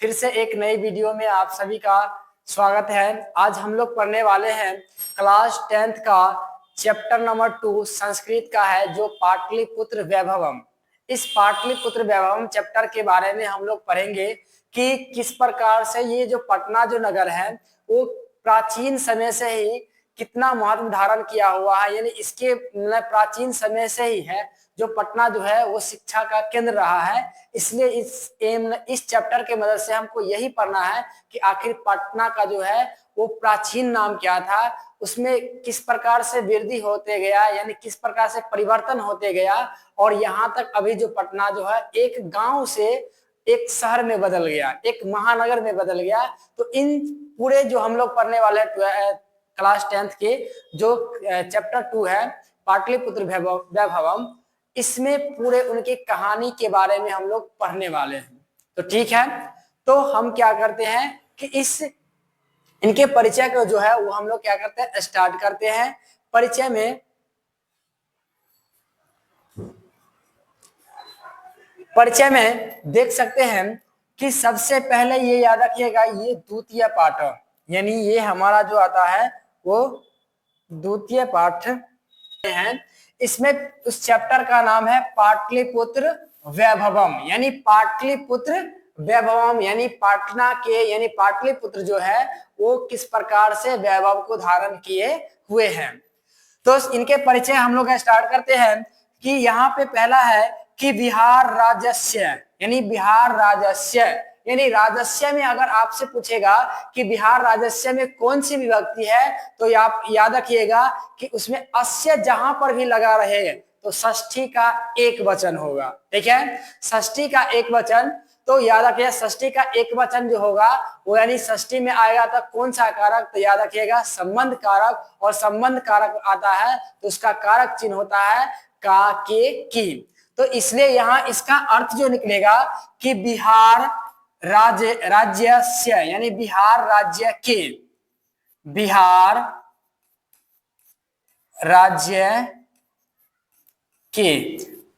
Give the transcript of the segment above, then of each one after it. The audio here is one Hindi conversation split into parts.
फिर से एक नई वीडियो में आप सभी का स्वागत है। आज हम लोग पढ़ने वाले हैं क्लास 10th का चैप्टर नंबर 2 संस्कृत का है, जो पाटलिपुत्र वैभवम। इस पाटलिपुत्र वैभवम चैप्टर के बारे में हम लोग पढ़ेंगे कि किस प्रकार से ये जो पटना जो नगर है वो प्राचीन समय से ही कितना महत्व धारण किया हुआ है, यानी इसके प्राचीन समय से ही है जो पटना जो है वो शिक्षा का केंद्र रहा है। इसलिए इस चैप्टर के मदद से हमको यही पढ़ना है कि आखिर पटना का जो है वो प्राचीन नाम क्या था, उसमें किस प्रकार से वृद्धि होते गया, यानी किस प्रकार से परिवर्तन होते गया, और यहाँ तक अभी जो पटना जो है एक गांव से एक शहर में बदल गया, एक महानगर में बदल गया। तो इन पूरे जो हम लोग पढ़ने वाले क्लास 10th के जो चैप्टर 2 है पाटलिपुत्र वैभवम, इसमें पूरे उनकी कहानी के बारे में हम लोग पढ़ने वाले हैं। तो ठीक है, तो हम क्या करते हैं कि इनके परिचय को जो है वो हम लोग क्या करते हैं, स्टार्ट करते हैं। परिचय में देख सकते हैं कि सबसे पहले ये याद रखिएगा, ये द्वितीय पाठ, यानी ये हमारा जो आता है वो द्वितीय पाठ है। इसमें उस चैप्टर का नाम है पाटलिपुत्र वैभवम, यानी पाटलिपुत्र वैभवम, यानी पाटना के, यानी पाटलिपुत्र जो है वो किस प्रकार से वैभव को धारण किए हुए हैं। तो इनके परिचय हम लोग स्टार्ट करते हैं कि यहाँ पे पहला है कि बिहार राजस्य, यानी बिहार राजस्य, यानी राजस्य में अगर आपसे पूछेगा कि बिहार राजस्य में कौन सी विभक्ति है, तो आप याद रखिएगा कि उसमें अस्य जहां पर भी लगा रहे तो षष्ठी का एक वचन होगा। ठीक है, षष्ठी का एक वचन, तो याद रखिएगा षष्ठी का एक वचन जो होगा वो, यानी षष्ठी में आएगा तो कौन सा कारक, तो याद रखिएगा संबंध कारक, और संबंध कारक आता है तो उसका कारक चिन्ह होता है का, के, की। तो इसलिए यहाँ इसका अर्थ जो निकलेगा कि बिहार राज्य, यानी बिहार राज्य के, बिहार राज्य के,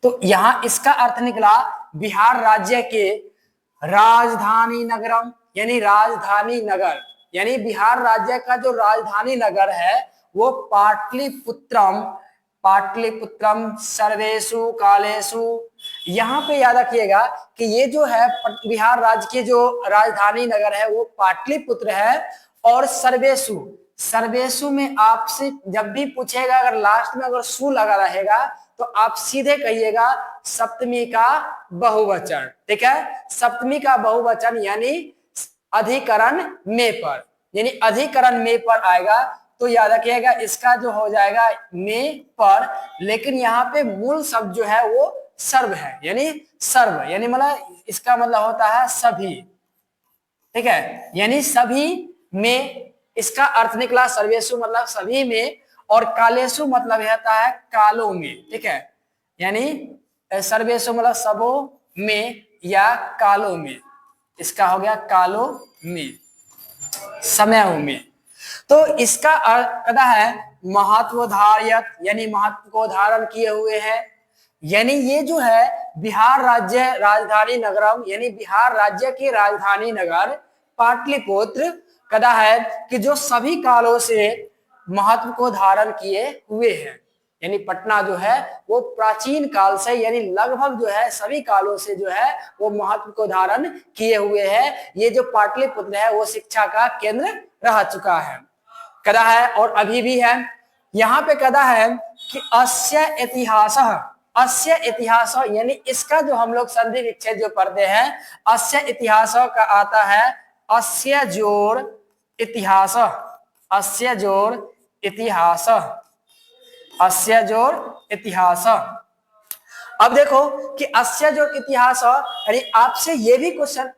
तो यहां इसका अर्थ निकला बिहार राज्य के राजधानी नगरम, यानी राजधानी नगर, यानी बिहार राज्य का जो राजधानी नगर है वो पाटलिपुत्रम, पाटलिपुत्रम सर्वेषु कालेषु। यहाँ पे याद रखिएगा कि ये जो है बिहार राज्य के जो राजधानी नगर है वो पाटलिपुत्र है, और सर्वेषु, सर्वेषु में आपसे जब भी पूछेगा अगर लास्ट में अगर सु लगा रहेगा तो आप सीधे कहिएगा सप्तमी का बहुवचन। ठीक है, सप्तमी का बहुवचन यानी अधिकरण में पर, यानी अधिकरण में पर आएगा तो याद रखिएगा इसका जो हो जाएगा में पर, लेकिन यहाँ पे मूल शब्द जो है वो सर्व है, यानी सर्व, यानी मतलब इसका मतलब होता है सभी। ठीक है, यानी सभी में, इसका अर्थ निकला सर्वेशु मतलब सभी में, और कालेशु मतलब रहता है कालों में। ठीक है, यानी सर्वेशु मतलब सबों में या कालों में, इसका हो गया कालों में, समयों में। तो इसका अर्थ कहता है महत्वधार्यत, यानी महत्व को धारण किए हुए है, यानी ये जो है बिहार राज्य राजधानी नगरम, यानी बिहार राज्य की राजधानी नगर पाटलिपुत्र कदा है कि जो सभी कालों से महत्व को धारण किए हुए हैं, यानी पटना जो है वो प्राचीन काल से, यानी लगभग जो है सभी कालों से जो है वो महत्व को धारण किए हुए है। ये जो पाटलिपुत्र है वो शिक्षा का केंद्र रह चुका है, कदा है, और अभी भी है। यहाँ पे कदा है कि अस्य इतिहास, अस्य इतिहास, यानी इसका जो हम लोग संधि विच्छेद जो पढ़ते हैं, अस्य इतिहास का आता है अस्य जोड़ इतिहास, अस्य जोड़ इतिहास, अस्य जोड़ इतिहास। अब देखो कि अस्य जोड़ इतिहास, यानी आपसे ये भी क्वेश्चन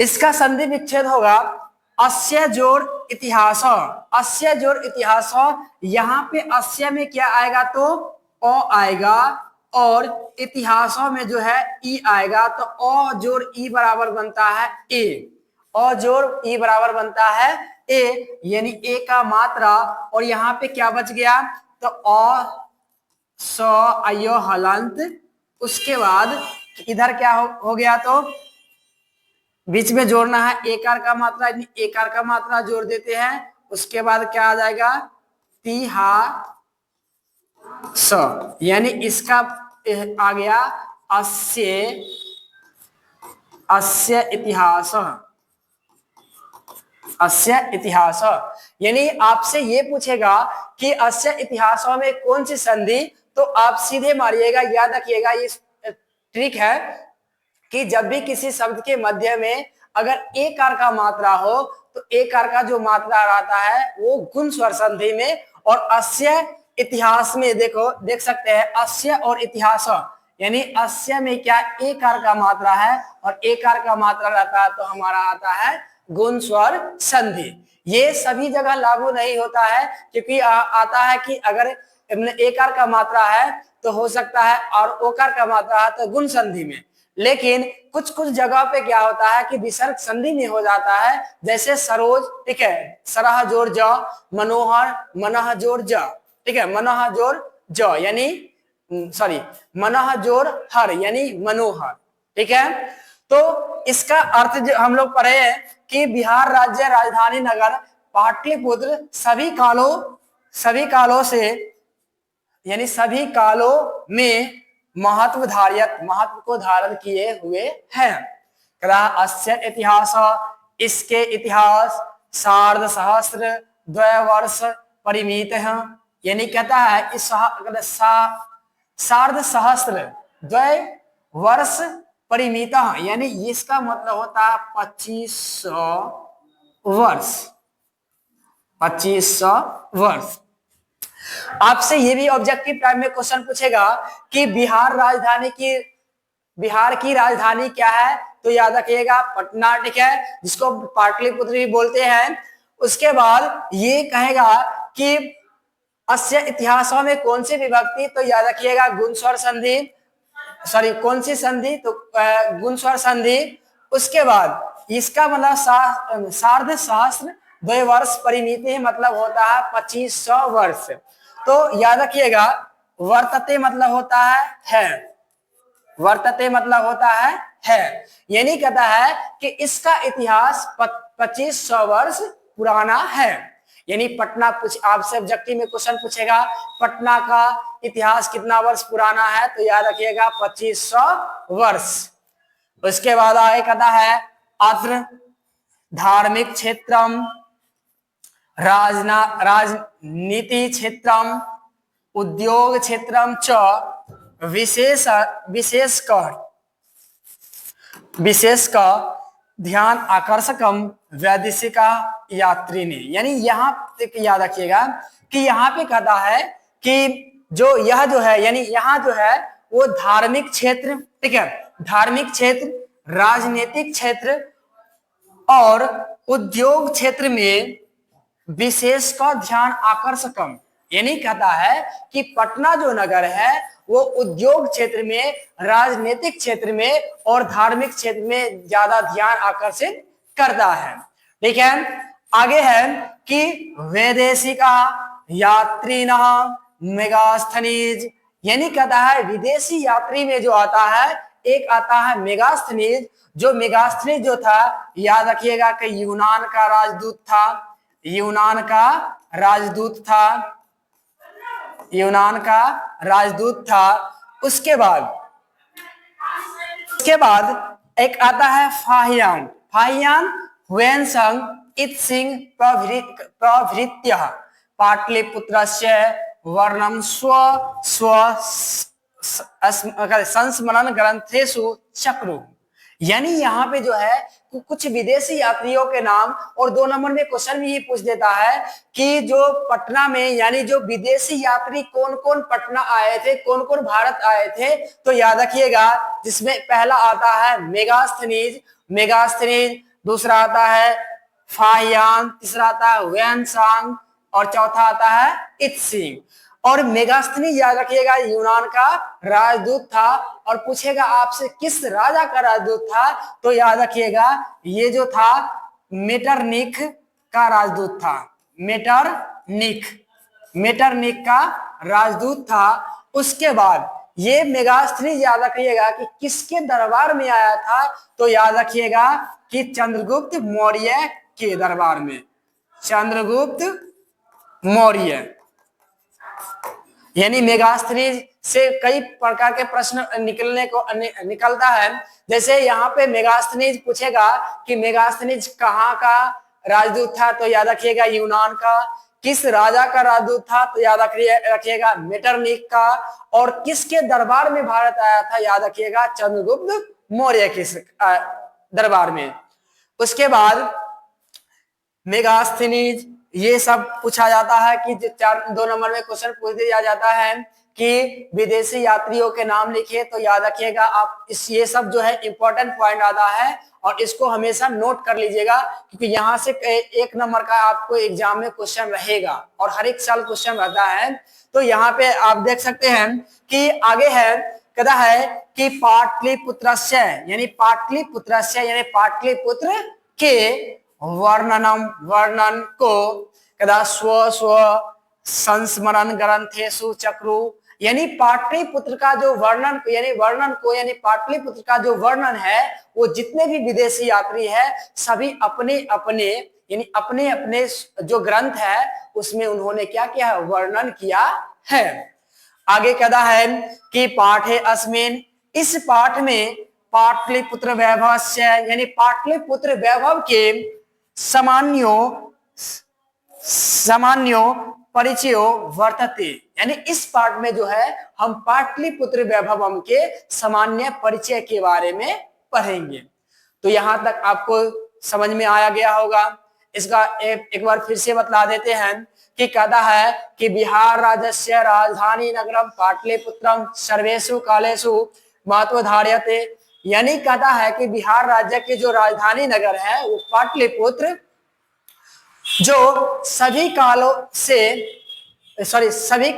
इसका संधि विच्छेद होगा अस्य जोड़ इतिहास, अस्य जोड़ इतिहास, यहाँ पे अस्य में क्या आएगा तो अ आएगा और इतिहासों में जो है ई आएगा, तो अ जोड़ ई बराबर बनता है ए, अ जोड़ ई बराबर बनता है ए, यानी ए का मात्रा, और यहाँ पे क्या बच गया तो अ स अयो हलंत, उसके बाद इधर क्या हो गया तो बीच में जोड़ना है एकार का मात्रा, एकार का मात्रा जोड़ देते हैं, उसके बाद क्या आ जाएगा तिहा स, यानी इसका आ गया अस्य, अस्य इतिहास, अस्य इतिहास। यानी आपसे ये पूछेगा कि अस्य इतिहासों में कौन सी संधि, तो आप सीधे मारिएगा, याद रखिएगा ये ट्रिक है कि जब भी किसी शब्द के मध्य में अगर एकार का मात्रा हो तो एकार का जो मात्रा रहता है वो गुण स्वर संधि में, और अस्य इतिहास में देखो देख सकते हैं अस्य और इतिहास, यानी अस्य में क्या एकार का मात्रा है और एकार का मात्रा रहता है तो हमारा आता है गुण स्वर संधि। ये सभी जगह लागू नहीं होता है, क्योंकि आता है कि अगर एकार का मात्रा है तो हो सकता है और ओकार का मात्रा है तो गुण संधि में, लेकिन कुछ कुछ जगह पे क्या होता है कि विसर्ग संधि में हो जाता है, जैसे सरोज, ठीक है, सरह जोड़ ज, मनोहर मनह जोड़ ज, ठीक है, मनह जोड़ ज यानी सॉरी मनह जोड़ हर यानी मनोहर, ठीक है। तो इसका अर्थ जो हम लोग पढ़े हैं कि बिहार राज्य राजधानी नगर पाटलिपुत्र सभी कालों से यानी सभी कालों में महत्व को धारण किए हुए हैं। अस्य इतिहास, इसके इतिहास सार्ध सहस्त्र द्वैवर्ष परिमित है, यानी कहता है इस सार्ध सहस्त्र द्वैवर्ष परिमित, यानी इसका मतलब होता है 2500 वर्ष, 2500 वर्ष। आपसे ये भी ऑब्जेक्टिव टाइप में क्वेश्चन पूछेगा कि बिहार की राजधानी क्या है, तो याद रखिएगा पटना, ठीक है, जिसको पाटलिपुत्र भी बोलते हैं। उसके बाद ये कहेगा कि अस्य इतिहासों में कौन सी विभक्ति, तो याद रखिएगा गुण स्वर संधि, सॉरी कौन सी संधि, तो गुण स्वर संधि। उसके बाद इसका मतलब सार्ध सहस्त्र द्वैवर्ष परिमिति मतलब होता है 2500 वर्ष। तो याद रखिएगा वर्तते मतलब होता है, वर्तते मतलब होता है, यानी कहता है कि इसका इतिहास 2500 वर्ष पुराना है। यानी पटना आपसे ऑब्जेक्टिव में क्वेश्चन पूछेगा पटना का इतिहास कितना वर्ष पुराना है, तो याद रखिएगा 2500 वर्ष। उसके बाद आगे कहता है अत्र धार्मिक क्षेत्रम राजनीति क्षेत्रम उद्योग क्षेत्रम च विशेषकर ध्यान आकर्षकम वैदेशिका यात्री ने, यानी यहाँ याद रखिएगा कि यहाँ पे कहता है कि जो यह जो है यानी यहाँ जो है वो धार्मिक क्षेत्र, ठीक है, धार्मिक क्षेत्र, राजनीतिक क्षेत्र और उद्योग क्षेत्र में विशेष का ध्यान आकर्षकम, यानी कहता है कि पटना जो नगर है वो उद्योग क्षेत्र में, राजनीतिक क्षेत्र में और धार्मिक क्षेत्र में ज्यादा ध्यान आकर्षित करता है, ठीक है। आगे है कि वैदेशिका यात्रिन मेगास्थनीज, यानी कहता है विदेशी यात्री में जो आता है एक आता है मेगास्थनीज, जो मेगास्थनीज जो था याद रखिएगा कि यूनान का राजदूत था, यूनान का राजदूत था, यूनान का राजदूत था। उसके बाद एक आता है फाहियान, फाहियान हुएनसंग इत्सिंग प्रभृत्य पाटलिपुत्रस्य वर्णम स्व संस्मरण ग्रंथेषु चक्रु, यानी यहाँ पे जो है कुछ विदेशी यात्रियों के नाम, और 2 नंबर में क्वेश्चन भी पूछ देता है कि जो पटना में यानी जो विदेशी यात्री कौन कौन पटना आए थे, कौन कौन भारत आए थे, तो याद रखिएगा जिसमें पहला आता है मेगास्थनीज, दूसरा आता है फाहियान, तीसरा आता है वैनसांग और चौथा आता है इत्सिंग। और मेगास्थनीज याद रखिएगा यूनान का राजदूत था। और पूछेगा आपसे किस राजा का राजदूत था, तो याद रखिएगा ये जो था मेटरनिक का राजदूत था। मेटरनिक, मेटरनिक का राजदूत था। उसके बाद ये मेगास्थनीज याद रखिएगा कि किसके दरबार में आया था, तो याद रखिएगा कि चंद्रगुप्त मौर्य के दरबार में। चंद्रगुप्त मौर्य, यानी मेगास्थनीज से कई प्रकार के प्रश्न निकलता है। जैसे यहाँ पे मेगास्थनीज पूछेगा कि मेगास्थनीज कहाँ का राजदूत था, तो याद रखिएगा यूनान का। किस राजा का राजदूत था, तो याद रखिएगा मेटरनिक का। और किसके दरबार में भारत आया था, याद रखिएगा चंद्रगुप्त मौर्य के दरबार में। उसके बाद मेगास्थनीज ये सब पूछा जाता है कि 2 नंबर में क्वेश्चन पूछ दिया जाता है कि विदेशी यात्रियों के नाम लिखिए, तो याद रखिएगा आप ये सब जो है इंपॉर्टेंट पॉइंट आता है और इसको हमेशा नोट कर लीजिएगा, क्योंकि यहाँ से 1 नंबर का आपको एग्जाम में क्वेश्चन रहेगा और हर एक साल क्वेश्चन रहता है। तो यहाँ पे आप देख सकते हैं कि आगे है, कहता है कि पाटलिपुत्रस्य यानी पाटलिपुत्रस्य यानी पाटलिपुत्र के वर्णन को कदा स्व संस्मरण ग्रंथेषु चक्रु, यानी पाटलिपुत्र का जो वर्णन यानी पाटलिपुत्र का जो वर्णन है वो जितने भी विदेशी यात्री है सभी अपने अपने जो ग्रंथ है उसमें उन्होंने क्या किया है, वर्णन किया है। आगे कहता है कि पाठे अस्मिन, इस पाठ में पाटलिपुत्र वैभवस्य यानी पाटलिपुत्र वैभव के सामान्यो परिचयो वर्तते, यानी इस पाठ में जो है हम पाटलिपुत्र वैभवम के सामान्य परिचय के बारे में पढ़ेंगे। तो यहां तक आपको समझ में आया गया होगा। इसका एक बार फिर से बतला देते हैं कि कहता है कि बिहार राज्यस्य राजधानी नगरम पाटलिपुत्रम सर्वेषु कालेषु महत्व धार्यते, यानी कहता है कि बिहार राज्य के जो राजधानी नगर है वो पाटलिपुत्र जो सभी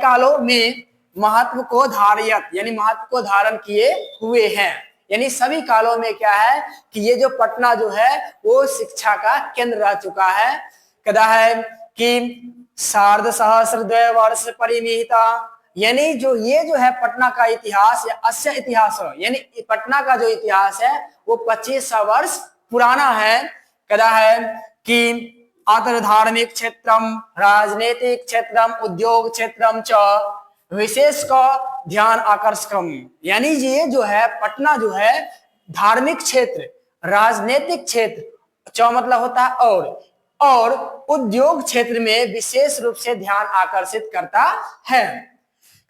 कालों में महत्व को धारियत यानी महत्व को धारण किए हुए हैं। यानी सभी कालों में क्या है कि ये जो पटना जो है वो शिक्षा का केंद्र रह चुका है। कहता है कि सार्ध सहस्र 2 वर्ष परिमिता, यानी ये जो है पटना का इतिहास या अस्य इतिहास यानी पटना का जो इतिहास है वो 2500 वर्ष पुराना है। कहता है कि अत्र धार्मिक क्षेत्रम राजनीतिक क्षेत्रम उद्योग क्षेत्रम च विशेष का ध्यान आकर्षकम, यानी ये जो है पटना जो है धार्मिक क्षेत्र, राजनीतिक क्षेत्र, च मतलब होता है और उद्योग क्षेत्र में विशेष रूप से ध्यान आकर्षित करता है।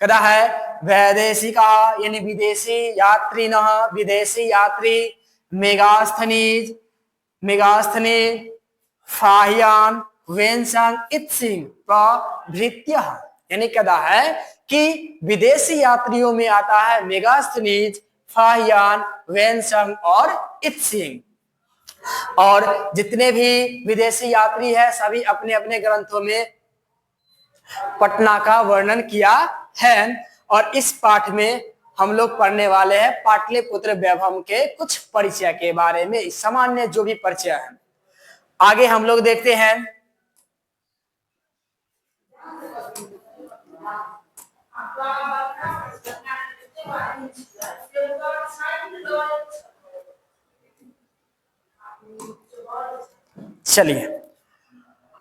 कहता है वैदेशिका यानी विदेशी यात्री मेगास्थनीज फाहियान वेनसांग इत्सिंग प्रभृत्य, यानी कहता है कि विदेशी यात्रियों में आता है मेगास्थनीज, फाहियान, वेनसांग और इत्सिंग। और जितने भी विदेशी यात्री है सभी अपने अपने ग्रंथों में पटना का वर्णन किया है। और इस पाठ में हम लोग पढ़ने वाले हैं पाटलिपुत्र वैभव के कुछ परिचय के बारे में, सामान्य जो भी परिचय है। आगे हम लोग देखते हैं चलिए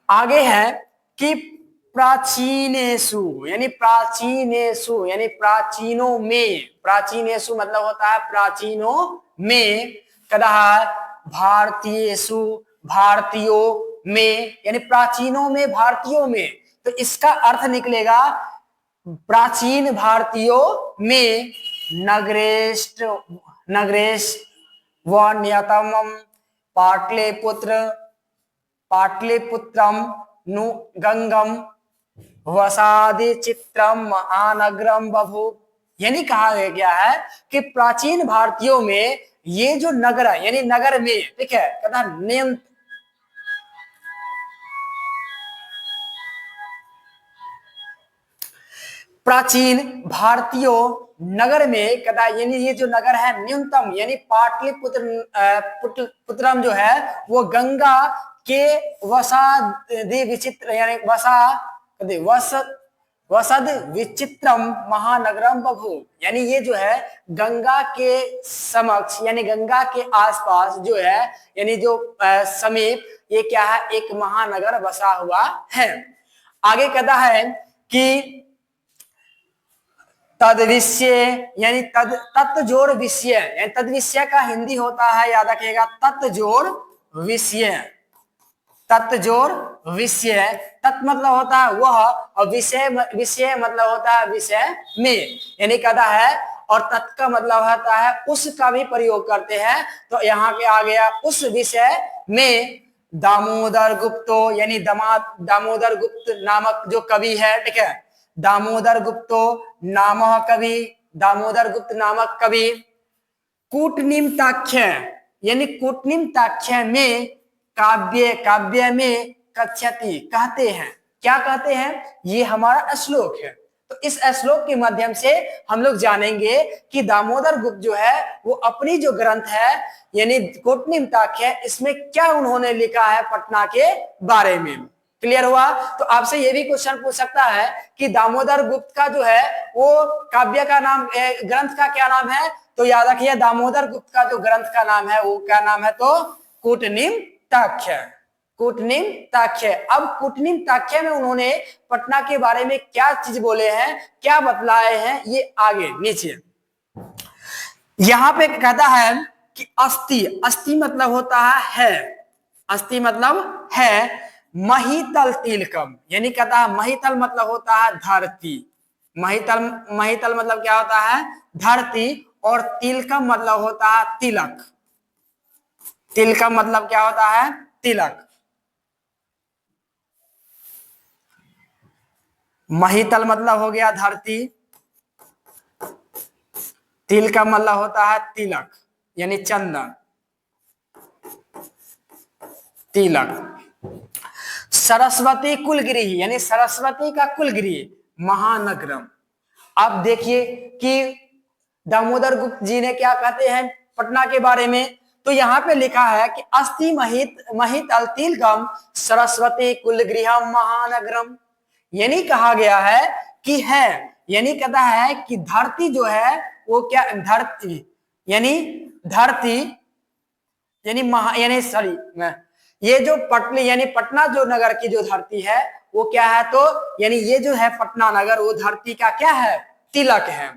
आगे है कि प्राचीनेषु यानी प्राचीनों में, प्राचीनेषु मतलब होता है प्राचीनों में, कदा भारतीयों में, यानी प्राचीनों में भारतीयों में, तो इसका अर्थ निकलेगा प्राचीन भारतीयों में नगरेश व नियतम पाटलिपुत्रम नु गंगम वसादि चित्रम महानगरम बभू, यानी कहा गया है कि प्राचीन भारतीयों में ये जो नगर है यानी नगर में, ठीक है, कहता प्राचीन भारतीयों नगर में कदा, यानी ये जो नगर है न्यूनतम, यानी पुत्रम जो है वो गंगा के वसादि विचित्र, यानी वसद विचित्रम महानगरम बभू, यानी ये जो है गंगा के समक्ष, यानी गंगा के आसपास जो है, यानी जो समीप, ये क्या है, एक महानगर बसा हुआ है। आगे कहता है कि तद विषय, यानी तत् जोड़ विषय, यानी तद विषय का हिंदी होता है, याद रखिएगा, तत् जोड़ विषय। तत् जोड़ विषय, तत् मतलब होता है वह, और विषय मतलब होता है विषय में, यानी कहता है, और तत् का मतलब होता है उसका भी प्रयोग करते हैं। तो यहाँ के आ गया उस विषय में दामोदर गुप्तो, यानी दामोदर गुप्त नामक जो कवि है, ठीक है, दामोदर गुप्तो नामक कवि, दामोदर गुप्त नामक कवि कूटनिम्ताख्य, यानी कूटनिम्ताख्य में काव्य में कथ्यति, कहते हैं, क्या कहते हैं, ये हमारा श्लोक है। तो इस श्लोक के माध्यम से हम लोग जानेंगे कि दामोदर गुप्त जो है वो अपनी जो ग्रंथ है, यानी कूटनिम्ताख्य, इसमें क्या उन्होंने लिखा है पटना के बारे में। क्लियर हुआ? तो आपसे ये भी क्वेश्चन पूछ सकता है कि दामोदर गुप्त का जो है वो काव्य का नाम, ग्रंथ का क्या नाम है? तो याद रखिए दामोदर गुप्त का जो ग्रंथ का नाम है वो क्या नाम है? तो कूटनिम्ताख्य। कूटनिम्ताख्य। अब कूटनिम्ताख्य में उन्होंने पटना के बारे में क्या चीज बोले हैं, क्या बतलाए हैं, ये आगे नीचे यहां पे कहता है कि अस्थि, अस्थि मतलब होता है, अस्थि मतलब है, महितल तिलकम, यानी कहता है महितल मतलब होता है धरती, महितल मतलब क्या होता है? धरती, और तिलकम मतलब होता है तिलक। तिलकम मतलब क्या होता है? तिलक। महितल मतलब हो गया धरती, तिलकम मतलब होता है तिलक, यानी चंदन, तिलक। सरस्वती कुलगृह, यानी सरस्वती का कुलगृह महानगरम। अब देखिए कि दामोदर गुप्त जी ने क्या कहते हैं पटना के बारे में। तो यहाँ पे लिखा है कि अस्थि महित तिलकम सरस्वती कुलगृहम महानगरम, यानी कहा गया है कि है, यानी कहता है कि धरती जो है वो क्या, धरती यानी सॉरी, ये जो यानी पटना जो नगर की जो धरती है वो क्या है? तो यानी ये जो है पटना नगर, वो धरती का क्या है? तिलक है।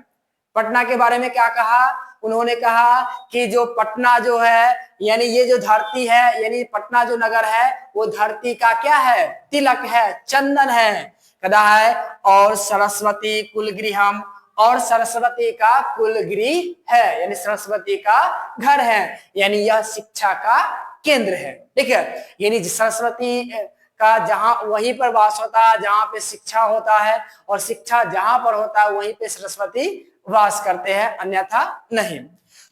पटना के बारे में क्या कहा उन्होंने? कहा कि जो पटना जो है, यानी ये जो धरती है, यानी पटना जो नगर है वो धरती का क्या है? तिलक है, चंदन है। कहता है और सरस्वती कुलगृहम, और सरस्वती का कुलगृह है, यानी सरस्वती का घर है, यानी यह शिक्षा का केंद्र है। ठीक है, यानी सरस्वती का जहां वहीं पर वास होता है जहां पे शिक्षा होता है, और शिक्षा जहां पर होता है वहीं पे सरस्वती वास करते हैं, अन्यथा नहीं।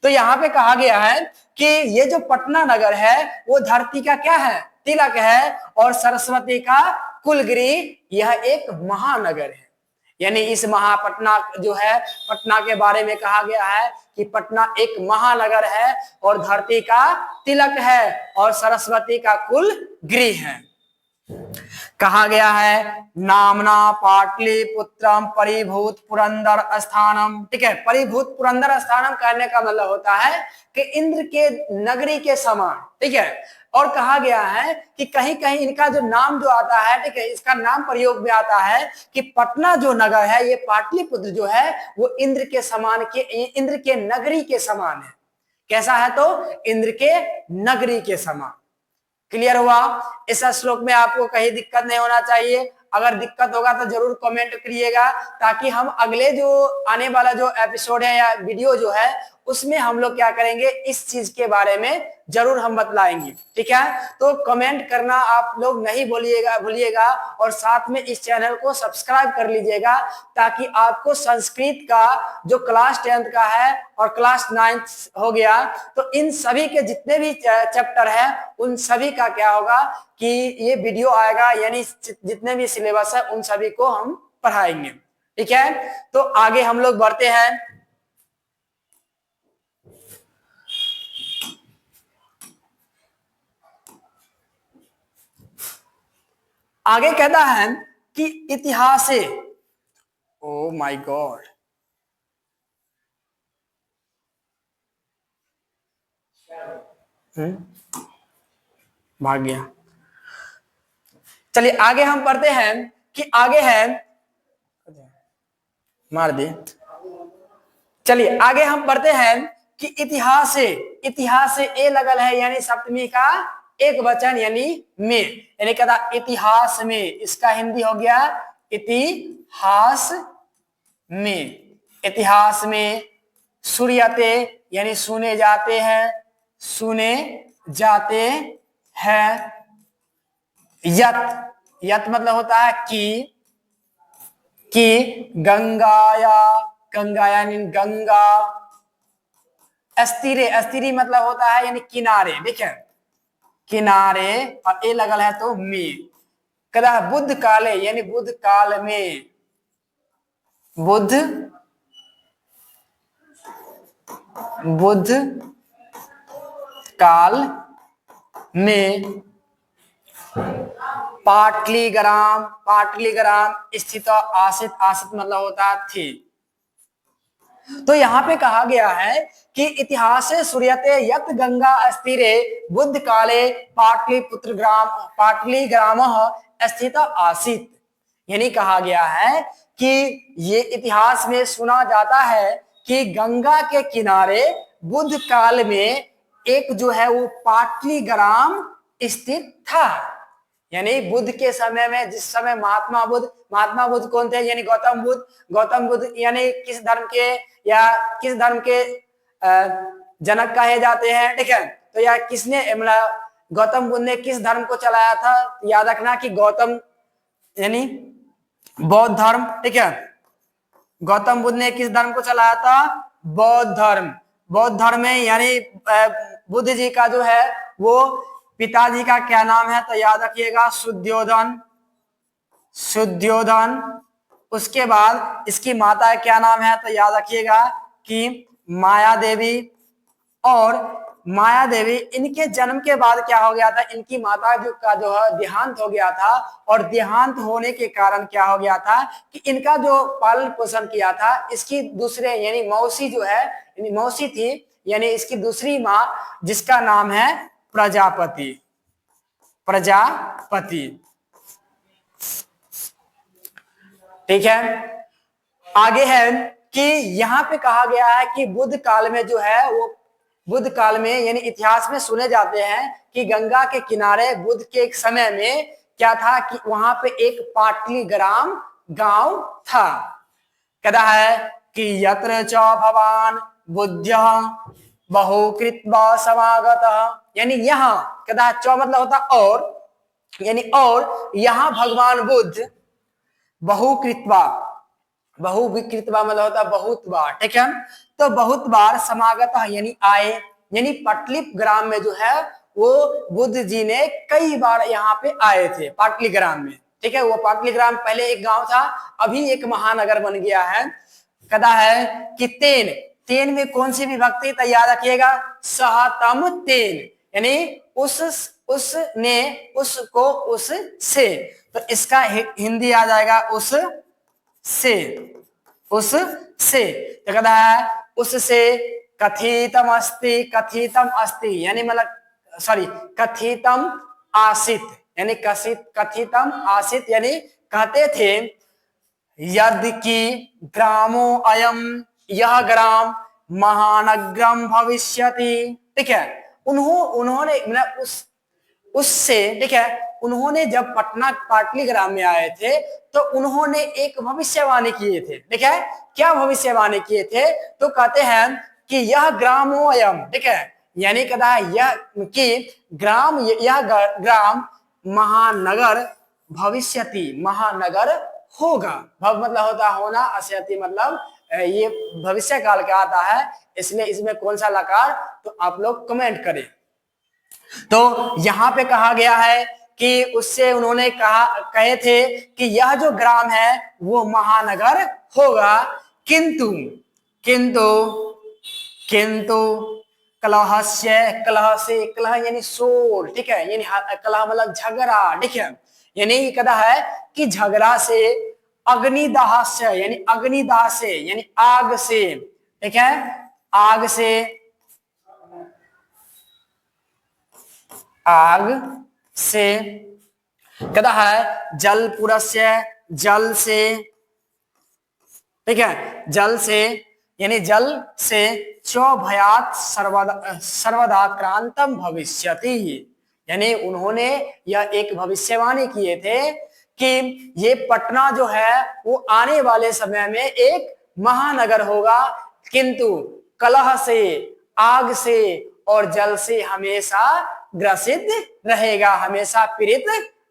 तो यहाँ पे कहा गया है कि ये जो पटना नगर है वो धरती का क्या है? तिलक है, और सरस्वती का कुलगृह, यह एक महानगर है। यानी इस महापटना जो है, पटना के बारे में कहा गया है कि पटना एक महानगर है, और धरती का तिलक है, और सरस्वती का कुल गृह है। कहा गया है नामना पाटलिपुत्रम परिभूत पुरंदर स्थानम। ठीक है, परिभूत पुरंदर स्थानम कहने का मतलब होता है कि इंद्र के नगरी के समान। ठीक है, और कहा गया है कि कहीं कहीं इनका जो नाम जो आता है, ठीक है, इसका नाम प्रयोग में आता है कि पटना जो नगर है, ये पाटलिपुत्र जो है वो इंद्र के समान, के इंद्र के नगरी के समान है। कैसा है? तो इंद्र के नगरी के समान। क्लियर हुआ? इस श्लोक में आपको कहीं दिक्कत नहीं होना चाहिए। अगर दिक्कत होगा तो जरूर कमेंट करिएगा, ताकि हम अगले जो आने वाला जो एपिसोड है या वीडियो जो है उसमें हम लोग क्या करेंगे, इस चीज के बारे में जरूर हम बतलाएंगे। ठीक है, तो कमेंट करना आप लोग नहीं भूलिएगा, और साथ में इस चैनल को सब्सक्राइब कर लीजिएगा, ताकि आपको संस्कृत का जो क्लास 10th का है और क्लास 9th हो गया, तो इन सभी के जितने भी चैप्टर है उन सभी का क्या होगा कि ये वीडियो आएगा, यानी जितने भी सिलेबस है उन सभी को हम पढ़ाएंगे। ठीक है, तो आगे हम लोग बढ़ते हैं। आगे कहता है कि इतिहास से, ओ माय गॉड, भाग गया। चलिए आगे हम पढ़ते हैं कि आगे है, मार दे। चलिए आगे हम पढ़ते हैं कि इतिहास से, इतिहास से ए लगल है यानी सप्तमी का एक वचन यानी में, यानी कहता इतिहास में, इसका हिंदी हो गया इतिहास में। इतिहास में सूर्यते यानी सुने जाते हैं, सुने जाते हैं। यत, यत मतलब होता है कि गंगाया, गंगा यानी गंगा। अस्तिरे, अस्तिरी मतलब होता है यानी किनारे, देखिए किनारे, और ए लगल है तो में। कदा बुद्ध काले यानी बुद्ध काल में, बुद्ध काल में पाटलीग्राम, पाटलीग्राम स्थित आसित, आसित मतलब होता थी। तो यहाँ पे कहा गया है कि इतिहास सूर्यते यत गंगा अस्थिरे बुद्ध काले पाटलिपुत्र ग्राम, पाटलीग्राम स्थित आसित, यानी कहा गया है कि ये इतिहास में सुना जाता है कि गंगा के किनारे बुद्ध काल में एक जो है वो पाटलीग्राम स्थित था। यानी बुद्ध के समय में, जिस समय महात्मा बुद्ध, महात्मा बुद्ध कौन थे यानी गौतम बुद्ध, गौतम बुद्ध यानी किस धर्म के या किस धर्म के जनक कहे जाते हैं, ठीक है। तो या किसने, मतलब गौतम बुद्ध ने किस धर्म को चलाया था, याद रखना कि गौतम यानी बौद्ध धर्म, ठीक है। गौतम बुद्ध ने किस धर्म को चलाया था, बौद्ध धर्म। बौद्ध धर्म में यानी बुद्ध जी का जो है वो पिताजी का क्या नाम है तो याद रखिएगा शुद्धोधन, शुद्धोधन। उसके बाद इसकी माता का क्या नाम है तो याद रखिएगा कि माया देवी। और माया देवी, इनके जन्म के बाद क्या हो गया था, इनकी माता का जो है देहांत हो गया था। और देहांत होने के कारण क्या हो गया था कि इनका जो पालन पोषण किया था इसकी दूसरे यानी मौसी जो है, मौसी थी, यानी इसकी दूसरी माँ जिसका नाम है प्रजापति, प्रजापति, ठीक है। आगे है कि यहाँ पे कहा गया है कि बुद्ध काल में जो है वो, बुद्ध काल में यानी इतिहास में सुने जाते हैं कि गंगा के किनारे बुद्ध के एक समय में क्या था कि वहां पे एक पाटलीग्राम गांव था। कहता है कि यत्र च भवान बुद्ध बहुकृत्वा समागतः, यानी यहाँ कहता है च मतलब होता और, यानी और यहाँ भगवान बुद्ध बहुकृत्वा, बहुविकृतवा मतलब होता बहुत बार, ठीक है। तो बहुत बार समागत यानी आए, यानी पाटलिप ग्राम में जो है वो बुद्ध जी ने कई बार यहाँ पे आए थे पाटलीग्राम में, ठीक है। वो पाटलीग्राम पहले एक गांव था, अभी एक महानगर बन गया है। कहता है कि तेन, तेन में कौन सी विभक्ति तो याद रखिएगा सहतम तेन, यानी उसने, उसको, उस से। तो इसका हिंदी आ जाएगा उस से, उस से। तो कहता है उससे कथितम अस्ति, कथितम अस्ति यानी मतलब सॉरी कथितम आसित, यानी कथितम आसित यानी कहते थे यदि कि ग्रामो अयम, यह ग्राम महानगरम भविष्यति, ठीक है। उन्होंने मतलब उससे, ठीक है, उन्होंने जब पटना पाटलीग्राम में आए थे तो उन्होंने एक भविष्यवाणी किए थे, ठीक है। क्या भविष्यवाणी किए थे तो कहते हैं कि यह ग्रामोयम, ठीक है, यानी कहता है यह कि ग्राम, यह ग्राम महानगर भविष्यति, महानगर होगा। भव मतलब होता होना, अस्यति मतलब ये भविष्य काल का आता है, इसलिए इसमें कौन सा लकार तो आप लोग कमेंट करें। तो यहां पे कहा गया है कि उससे उन्होंने कहे थे कि यह जो ग्राम है वो महानगर होगा, किंतु किंतु किंतु कलहस्य, कलह से, कलह यानी शोर, ठीक है, यानी कलह मतलब झगड़ा, ठीक है, यानी कदा है कि झगड़ा से, अग्निदाह से यानी अग्निदाह से यानी आग से, ठीक है, आग से, आग से, कदा है जल पुरस्य, जल से, ठीक है, जल से यानी जल से, चौभयात सर्वदा सर्वदा क्रांतम भविष्यति, यानी उन्होंने यह एक भविष्यवाणी किए थे कि ये पटना जो है वो आने वाले समय में एक महानगर होगा, किंतु कलह से, आग से और जल से हमेशा ग्रसित रहेगा, हमेशा पीड़ित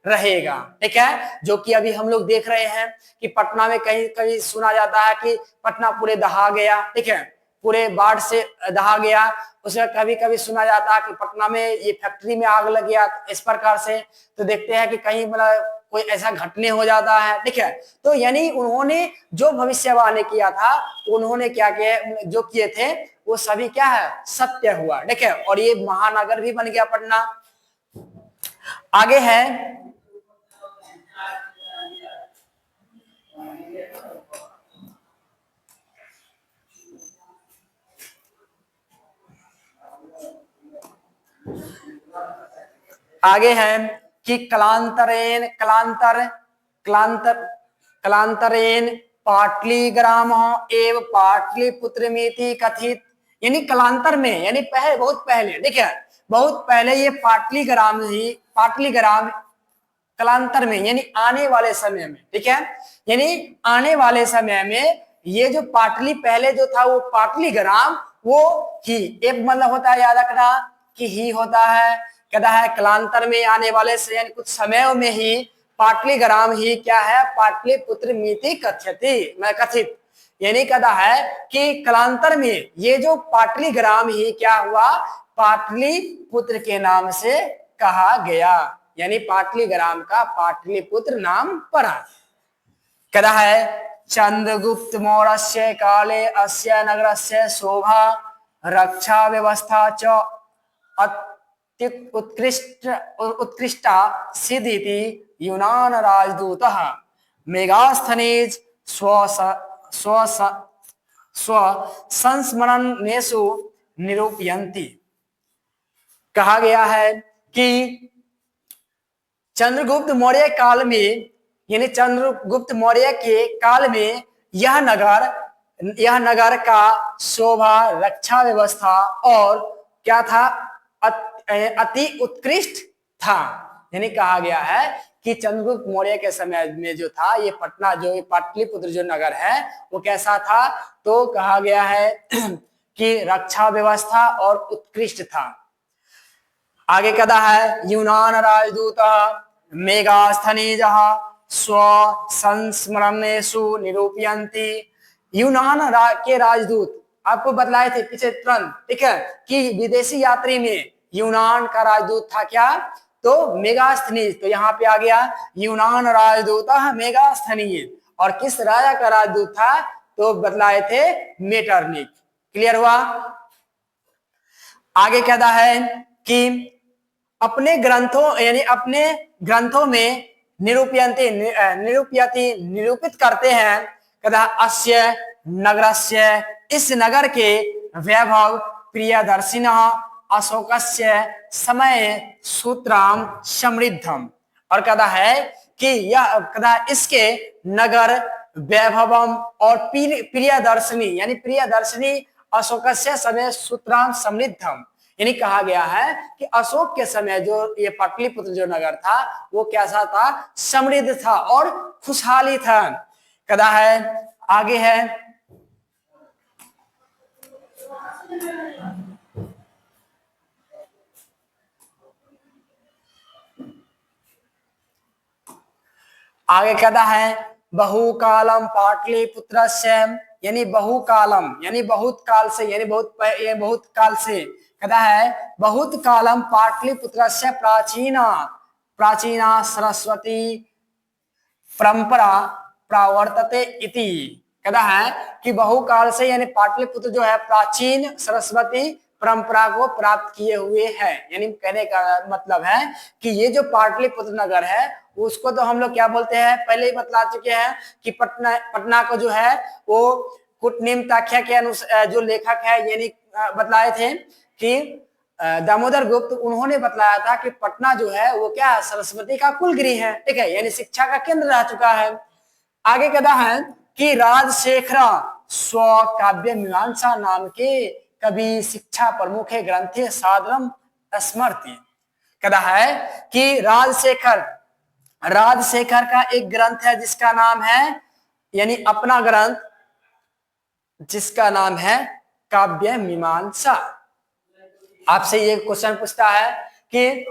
रहेगा, ठीक है। जो कि अभी हम लोग देख रहे हैं कि पटना में कहीं कहीं सुना जाता है कि पटना पूरे दहा गया, ठीक है, पूरे बाढ़ से दहा गया, उसमें कभी कभी सुना जाता है कि पटना में ये फैक्ट्री में आग लग गया, इस प्रकार से। तो देखते हैं कि कहीं मतलब कोई ऐसा घटने हो जाता है, ठीक है। तो यानी उन्होंने जो भविष्यवाणी किया था, उन्होंने क्या किया, जो किए थे वो सभी क्या है, सत्य हुआ, ठीक है, और ये महानगर भी बन गया पटना। आगे है, आगे है कि कलांतरेन, कलांतरेन पाटलीग्राम एव पाटलिपुत्रमिति कथित, यानी कलांतर में यानी पहले, बहुत पहले, ठीक है, बहुत पहले ये पाटलीग्राम कलांतर में यानी आने वाले समय में, ठीक है, यानी आने वाले समय में ये जो पाटली पहले जो था वो पाटलीग्राम, वो ही एक मतलब होता है, याद रखना कि ही होता है, कहता है कलांतर में आने वाले से यानी कुछ समयों में ही पाटलीग्राम ही क्या है, पाटलिपुत्र मिति कथ्यति, मैं कथित, यानी कहता है कि कलांतर में ये जो पाटलीग्राम ही क्या हुआ, पाटलिपुत्र के नाम से कहा गया, यानी पाटलीग्राम का पाटलिपुत्र नाम पड़ा। कहता है चंद्रगुप्त मौर्य काले अस्य नगरस्य शोभा रक्षा व्यवस्था च उत्कृष्ट उत्कृष्टा सिद्धिति यूनान राजदूतः मेगास्थनीज स्व स्व स्व संस्मरणेषु निरूपयन्ति। कहा गया है कि चंद्रगुप्त मौर्य काल में, यानी चंद्रगुप्त मौर्य के काल में यह नगर का शोभा, रक्षा व्यवस्था और क्या था, अति उत्कृष्ट था, यानी कहा गया है कि चंद्रगुप्त मौर्य के समय में जो था ये पटना, जो पाटलिपुत्र जो नगर है वो कैसा था, तो कहा गया है कि रक्षा व्यवस्था और उत्कृष्ट था। आगे कहता है यूनान राजदूत मेगास्थनीज स्व संस्मरणेषु निरूपयन्ति, यूनान के राजदूत आपको बतलाए थे पीछे तुरंत, ठीक है, कि विदेशी यात्री में यूनान का राजदूत था क्या, तो मेगास्थनीज, तो यहाँ पे आ गया यूनान राजदूत मेगास्थनीज, और किस राजा का राजदूत था, तो बतलाए थे मेटरनिक। क्लियर हुआ। आगे कहता है कि अपने ग्रंथों यानी अपने ग्रंथों में निरूपित करते हैं, कहता अस्य नगरस्य, इस नगर के वैभव प्रियदर्शिन अशोकस्य समय सूत्राम समृद्धम, और कहता है कि यह कहता इसके नगर वैभवम और प्रियदर्शनी यानी प्रियदर्शनी अशोकस्य समय सूत्राम समृद्धम, यानी कहा गया है कि अशोक के समय जो ये पाटलिपुत्र जो नगर था वो कैसा था, समृद्ध था और खुशहाली था। कहता है आगे है आगे कहता है बहुकालम पाटलिपुत्रस्य, यानी बहुकालम यानी बहुत काल से, यानी बहुत काल से, कहता है बहुत कालम पाटलिपुत्रस्य प्राचीना सरस्वती परंपरा प्रवर्तते इति, कहता है कि बहुकाल से यानी पाटलिपुत्र जो है प्राचीन सरस्वती परंपरा को प्राप्त किए हुए है। यानी कहने का मतलब है कि ये जो पाटलिपुत्र नगर है उसको तो हम लोग क्या बोलते हैं, पहले ही बतला चुके हैं कि पटना को जो है वो कुटनिम्ताख्या के अनुसार जो लेखक है यानी बतलाए थे कि दामोदर गुप्त, उन्होंने बतलाया था कि पटना जो है वो क्या सरस्वती का कुलगृह है, ठीक है, यानी शिक्षा का केंद्र रह चुका है। आगे कहता है कि राजशेखरा स्व काव्य मीमांसा नाम के कवि शिक्षा प्रमुख ग्रंथे सादरम स्मृति। कहता है कि राजशेखर का एक ग्रंथ है जिसका नाम है, यानी अपना ग्रंथ जिसका नाम है काव्य मीमांसा। आपसे ये क्वेश्चन पूछता है कि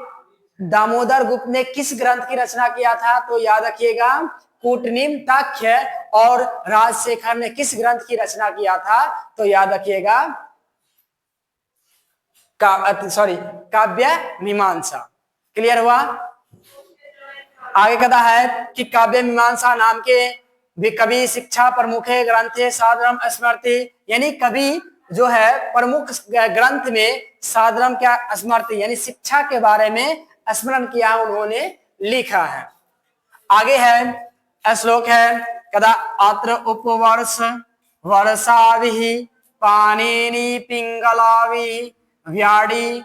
दामोदर गुप्त ने किस ग्रंथ की रचना किया था, तो याद रखिएगा कूटनिम्ताख्य। और राजशेखर ने किस ग्रंथ की रचना किया था, तो याद रखिएगा काव्य मीमांसा। क्लियर हुआ। आगे कहता है कि काव्य मीमांसा नाम के भी कवि शिक्षा प्रमुख ग्रंथे सादरम स्मृति, यानी कवि जो है प्रमुख ग्रंथ में सादरम क्या स्मृति यानी शिक्षा के बारे में स्मरण किया उन्होंने लिखा है। आगे है श्लोक है, कदा अत्र उपवर्ष वर्षाभि पाणिनि पिंगलावि व्याड़ी।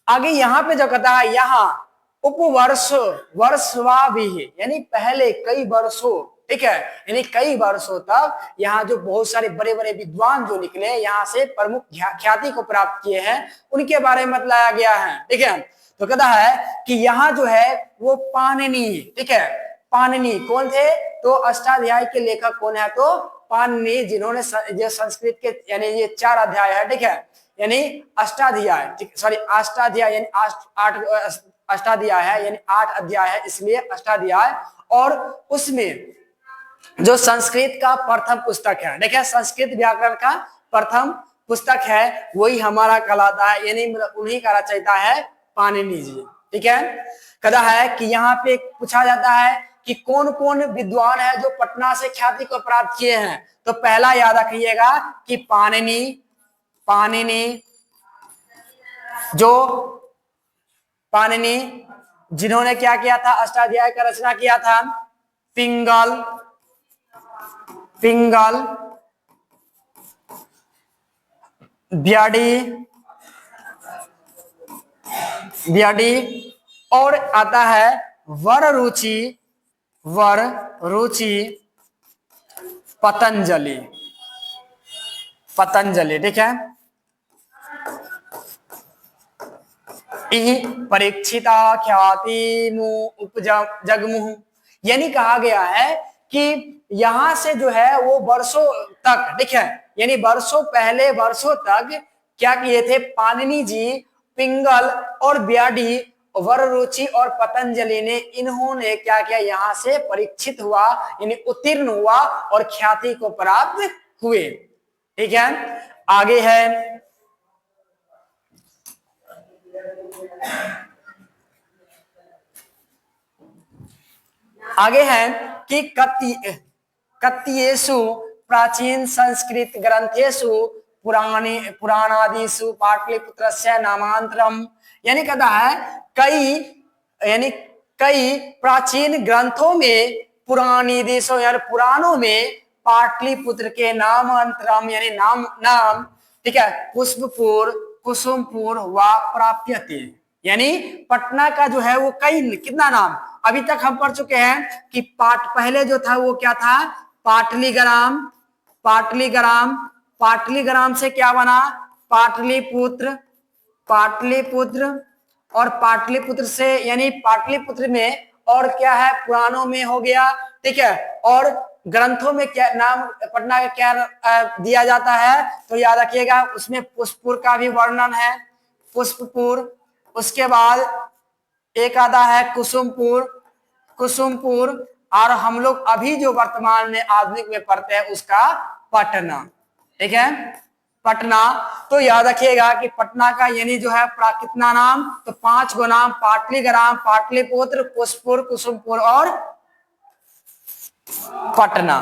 आगे यहाँ पे जो कहता है यहाँ उपवर्ष वर्षवाभि यानी पहले कई वर्षों, ठीक है, यानी कई वर्षों तक यहाँ जो बहुत सारे बड़े बड़े विद्वान जो निकले यहाँ से प्रमुख ख्याति को प्राप्त किए हैं उनके बारे में बतलाया गया है, ठीक है। तो कहता है कि यहाँ जो है वो पाणिनि, ठीक है, पाणिनि कौन थे, तो अष्टाध्याय के लेखक कौन है, तो पाणिनि, जिन्होंने जो संस्कृत के यानी ये 4 अध्याय है, ठीक है, यानी अष्टाध्याय, सॉरी अष्टाध्याय यानी 8 अष्टाध्याय है यानी 8 अध्याय है इसलिए अष्टाध्याय। और उसमें जो संस्कृत का प्रथम पुस्तक है, देखिए संस्कृत व्याकरण का प्रथम पुस्तक है वही हमारा कहलाता है, यानी उन्हीं का रचयिता है पाणिनि जी, ठीक है। कहता है कि यहाँ पे पूछा जाता है कि कौन कौन विद्वान है जो पटना से ख्याति को प्राप्त किए हैं, तो पहला याद रखिएगा कि पाणिनि जिन्होंने क्या किया था, अष्टाध्याय का रचना किया था। पिंगल व्याडी और आता है वर रुचि पतंजलि, ठीक है। परीक्षिता ख्याति उपजगमुह, यानी कहा गया है कि यहां से जो है वो वर्षों तक, ठीक है, यानी वर्षों तक क्या किए थे पाणिनि जी, पिंगल और व्याडी, वररुचि और पतंजलि ने, इन्होंने क्या किया, यहाँ से परीक्षित हुआ यानी उत्तीर्ण हुआ और ख्याति को प्राप्त हुए, ठीक है। आगे है कि कत्येषु प्राचीन संस्कृत ग्रंथेषु पुराणादिषु पाटलिपुत्रस्य नामांतरम, यानी कहता है कई प्राचीन ग्रंथों में पुरानी देशों यानी पुराणों में पाटलिपुत्र के नामांतरम यानी नाम, ठीक है, पुष्पपुर कुसुमपुर व प्राप्यते, यानी पटना का जो है वो कितना नाम अभी तक हम पढ़ चुके हैं कि पहले जो था वो क्या था, पाटलीग्राम से क्या बना, पाटलिपुत्र और पाटलिपुत्र से यानी पाटलिपुत्र में और क्या है पुराणों में हो गया, ठीक है। और ग्रंथों में क्या नाम पटना का क्या दिया जाता है, तो याद रखिएगा उसमें पुष्पपुर का भी वर्णन है, पुष्पपुर, उसके बाद एक आता है कुसुमपुर और हम लोग अभी जो वर्तमान में आधुनिक में पढ़ते हैं उसका पटना, ठीक है, पटना। तो याद रखिएगा कि पटना का यानी जो है कितना नाम, तो 5 गो नाम, पाटलीग्राम, पाटलिपुत्र, पुष्पपुर, कुसुमपुर और पटना,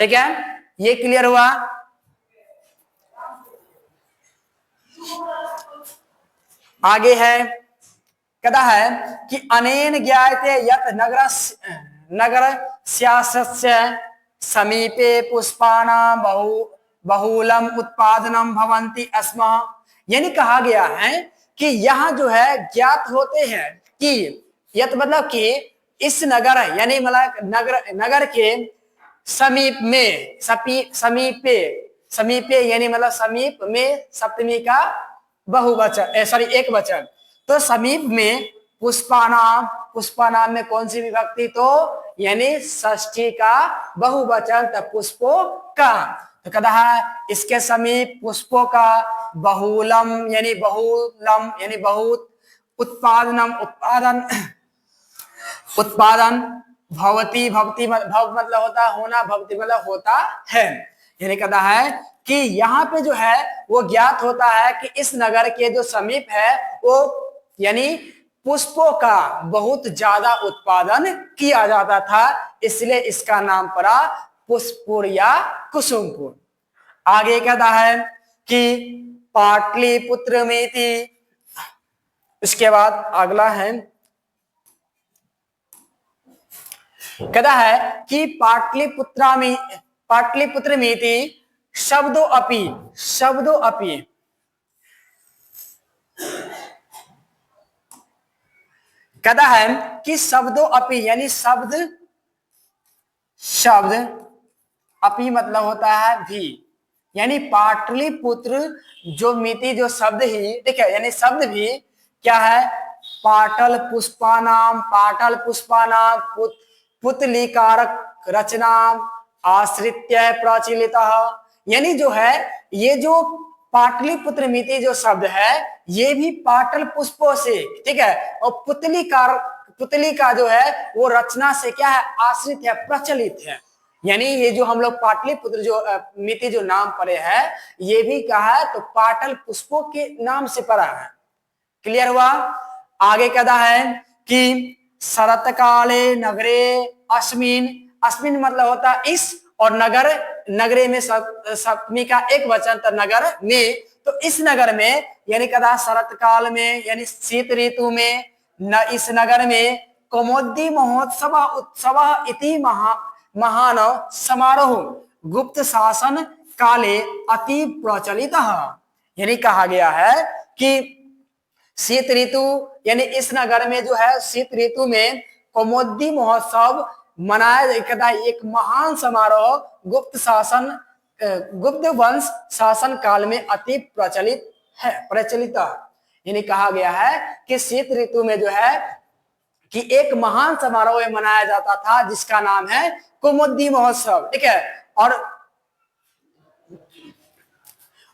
ठीक है। ये क्लियर हुआ। आगे है, कहता है कि अनेन ज्ञायते यत नगर स्यास्य समीपे पुष्पानां बहुलम उत्पादनम भवन्ति अस्म। यानी कहा गया है कि यहाँ जो है ज्ञात होते हैं कि यत मतलब कि इस नगर यानी मतलब नगर के समीप में समीपे समीपे यानी मतलब समीप में सप्तमी का बहुवचन सॉरी एक वचन। तो समीप में पुष्पानाम, पुष्पानाम में कौन सी विभक्ति, तो यानी षष्ठी का बहुवचन, तब पुष्पों का। तो कहता है इसके समीप पुष्पों का बहुलम यानी बहुत, उत्पादनम उत्पादन भवती, भक्ति भव मतलब होता होना, भक्ति मतलब होता है। यानी कहता है कि यहाँ पे जो है वो ज्ञात होता है कि इस नगर के जो समीप है वो यानी पुष्पों का बहुत ज्यादा उत्पादन किया जाता था, इसलिए इसका नाम पड़ा पुष्पपुर या कुसुमपुर। आगे कहता है कि पाटलिपुत्र में थी। इसके बाद अगला है, कहता है कि पाटलिपुत्र में थी शब्दों अपि कहता है कि शब्दों अपि यानी शब्द अपि मतलब होता है भी, यानी पाटलिपुत्र जो मिति जो शब्द ही देखिए यानी शब्द भी क्या है, पाटल पुष्पानाम पुतलिकारक रचना आश्रित्य प्रचलित। यानी जो है ये जो पाटलिपुत्र मिति जो शब्द है ये भी पाटल पुष्पों से, ठीक है, और पुतली का जो है वो रचना से क्या है, आश्रित है, प्रचलित है। यानी ये जो हम लोग पाटलिपुत्र जो मिति जो नाम पढ़े हैं ये भी कहा है तो पाटल पुष्पों के नाम से पढ़ा है। क्लियर हुआ। आगे कहता है कि शरत काले नगरे अस्मिन मतलब होता है इस, और नगरे में सप्तमी का एक वचन, तो नगर में, तो इस नगर में यानी कहता शरत काल में यानी शीत ऋतु में इस नगर में कौमुदी महोत्सव उत्सव इति महान समारोह गुप्त शासन काले अति प्रचलित। यानी कहा गया है कि शीत ऋतु यानी इस नगर में जो है शीत ऋतु में कौमुदी महोत्सव मनाया जाता है, एक महान समारोह गुप्त वंश शासन काल में अति प्रचलित। यानी कहा गया है कि शीत ऋतु में जो है कि एक महान समारोह मनाया जाता था जिसका नाम है कौमुदी महोत्सव, ठीक है।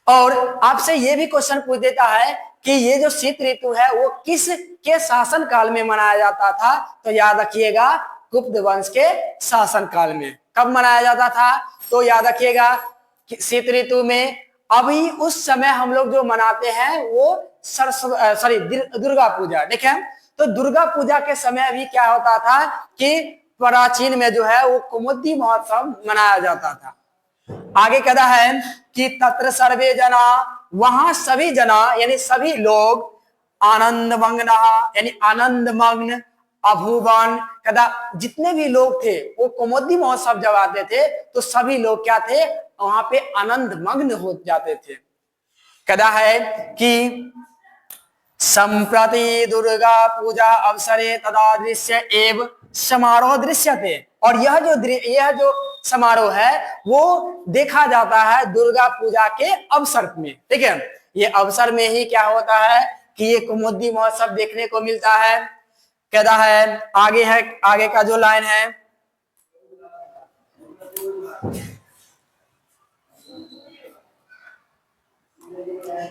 और आपसे ये भी क्वेश्चन पूछ देता है कि ये जो शीत ऋतु है वो किस के शासन काल में मनाया जाता था, तो याद रखिएगा गुप्त वंश के शासन काल में। कब मनाया जाता था, तो याद रखिएगा शीत ऋतु में। अभी उस समय हम लोग जो मनाते हैं वो दुर्गा पूजा, देखें तो दुर्गा पूजा के समय भी क्या होता था कि प्राचीन में जो है वो कौमुदी महोत्सव मनाया जाता था। आगे कहता है कि तत्र सर्वे जना, वहां सभी जना यानी सभी लोग आनंद मग्न यानी आनंद मग्न अभुवन, कहता जितने भी लोग थे वो कौमुदी महोत्सव जब आते थे तो सभी लोग क्या थे, वहां पे आनंद मग्न हो जाते थे। कहता है कि संप्रति दुर्गा पूजा अवसरे तदा दृश्य एव समारोह दृश्यते, और यह जो समारोह है वो देखा जाता है दुर्गा पूजा के अवसर में, ठीक है। ये अवसर में ही क्या होता है कि ये कौमुदी महोत्सव देखने को मिलता है। कहता है आगे का जो लाइन है,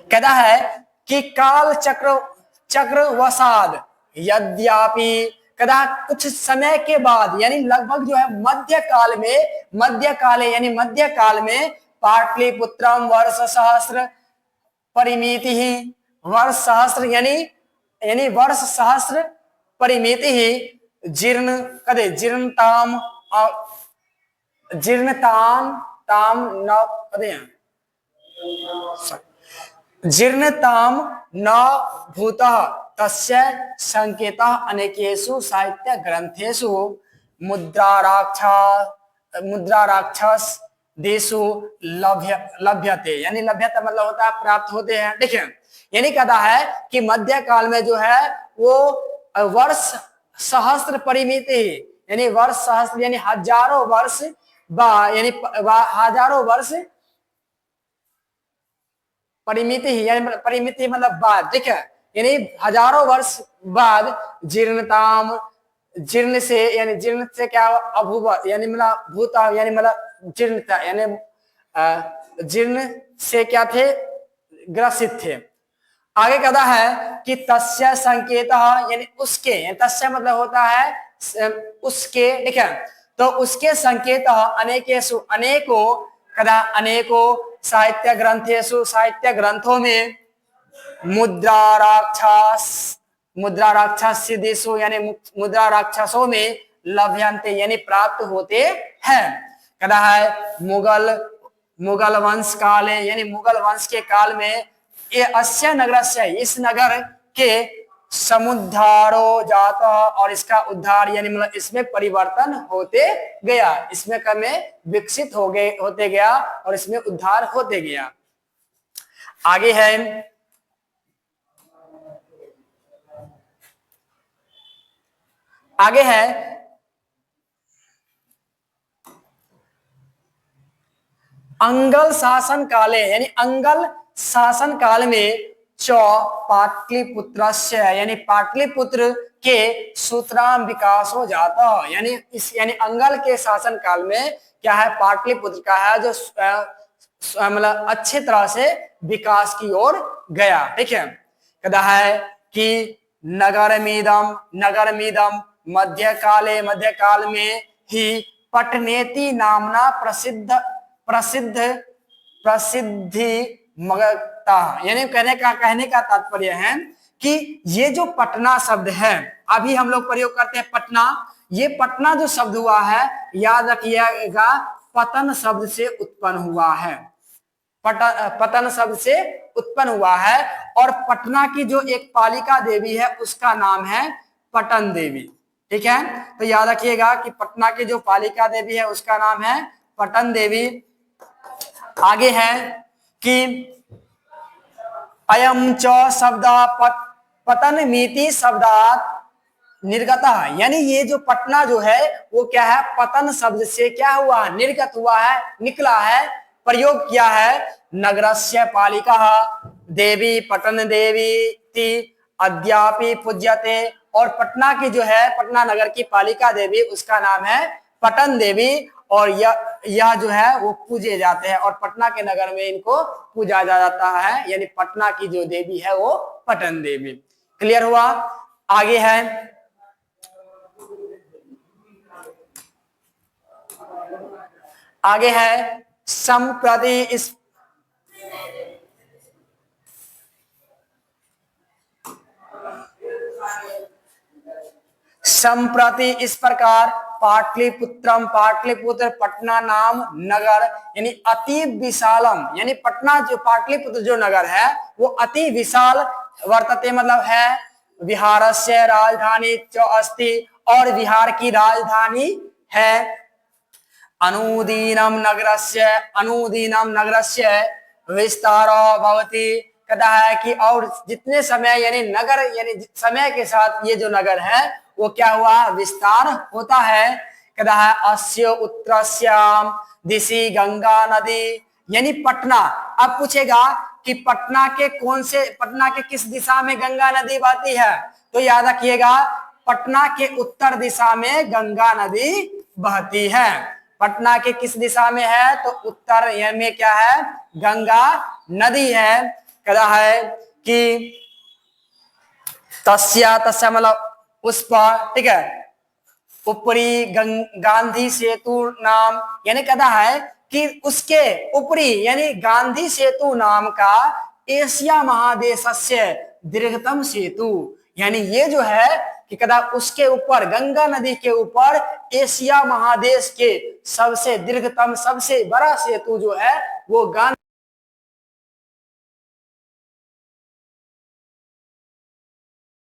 कहता है कि काल चक्र वसाद यद्यापि, कहता कुछ समय के बाद यानी लगभग जो है मध्य काल में पाटलिपुत्रम वर्ष सहस्र परिमिति ही, वर्ष सहस्र यानी वर्ष सहस्र परिमिति ही जीर्णताम ताम न पदे जीर्णताम न भूतः तस्य संकेतः अनेकेषु साहित्य ग्रंथेषु मुद्राराक्षस देशु लभ्यते, यानी लभ्यता मतलब होता है प्राप्त होते हैं। देखिए यानी कहता है कि मध्य काल में जो है वो वर्ष सहस्त्र परिमित ही, यानी वर्ष सहस्त्र यानी हजारों वर्ष यानी हजारों वर्ष परिमित ही, यानी परिमित ही मतलब बाद, ठीक है, यानी हजारों वर्ष बाद जीर्णताम, जीर्ण से यानी जीर्ण से क्या अभूव यानी मतलब भूता यानी मतलब जीर्णता यानी जीर्ण से क्या थे ग्रसित थे। आगे कहता है कि तस्य संकेत यानी उसके, तस्य मतलब होता है उसके, ठीक है, तो उसके संकेत अनेकेषु अनेकों कदा अनेकों साहित्य ग्रंथेषु साहित्य ग्रंथों में मुद्रा राक्षस देशों यानी मुद्रा राक्षसों में लभ्यन्ते यानी प्राप्त होते हैं। कहता है मुगल वंश काल यानी मुगल वंश के काल में ये अस्य नगर से इस नगर के समुद्धारो जाता और इसका उद्धार यानी मतलब इसमें परिवर्तन होते गया, इसमें कमे विकसित होते गया और इसमें उद्धार होते गया। आगे है अंगल शासन काले यानी अंगल शासन काल में पाटलिपुत्र यानी पाटलिपुत्र के सूत्राम विकास हो जाता है, यानी इस यानी अंगल के शासन काल में क्या है पाटलिपुत्र का है जो मतलब अच्छी तरह से विकास की ओर गया। ठीक है, कहता है कि नगरमीदम मध्यकाल में ही पटनेति नामना प्रसिद्धि मगता, यानी कहने का तात्पर्य है कि ये जो पटना शब्द है अभी हम लोग प्रयोग करते हैं पटना, ये पटना जो शब्द हुआ है याद रखिएगा पतन शब्द से उत्पन्न हुआ है, पतन शब्द से उत्पन्न हुआ है। और पटना की जो एक पालिका देवी है उसका नाम है पटन देवी। ठीक है, तो याद रखिएगा कि पटना की जो पालिका देवी है उसका नाम है पटन देवी। आगे है कि अयम च शब्द पतन मिति शब्दात निर्गत, यानी ये जो पटना जो है वो क्या है पतन शब्द से क्या हुआ निर्गत हुआ है, निकला है, प्रयोग किया है। नगरस्य पालिका देवी पटन देवी ती अद्यापि पूज्यते, और पटना की जो है पटना नगर की पालिका देवी उसका नाम है पटन देवी, और यह जो है वो पूजे जाते हैं और पटना के नगर में इनको पूजा जाता है, यानी पटना की जो देवी है वो पटन देवी। क्लियर हुआ? आगे है संप्रति इस प्रकार पाटलिपुत्र पटना नाम नगर यानी अति विशालम, यानी पटना जो पाटलिपुत्र जो नगर है वो अति विशाल वर्तते मतलब है, बिहारस्य राजधानी च अस्ति, और बिहार की राजधानी है। अनुदीनम नगरस्य विस्तारो भवति, कहता है कि और जितने समय यानी नगर यानी समय के साथ ये जो नगर है वो क्या हुआ विस्तार होता है। कहता है अस्य उत्तरस्याम दिशि गंगा नदी, यानी पटना, अब पूछेगा कि पटना के किस दिशा में गंगा नदी बहती है, तो याद रखिएगा पटना के उत्तर दिशा में गंगा नदी बहती है। पटना के किस दिशा में है तो उत्तर में क्या है गंगा नदी है। कहता है कि तस्या मतलब उस पर, ठीक है, ऊपरी गांधी सेतु नाम, यानी कहता है कि उसके ऊपरी यानी गांधी सेतु नाम का एशिया महादेशस्य दीर्घतम सेतु, यानी ये जो है कि कहता उसके ऊपर गंगा नदी के ऊपर एशिया महादेश के सबसे दीर्घतम सबसे बड़ा सेतु जो है वो गांधी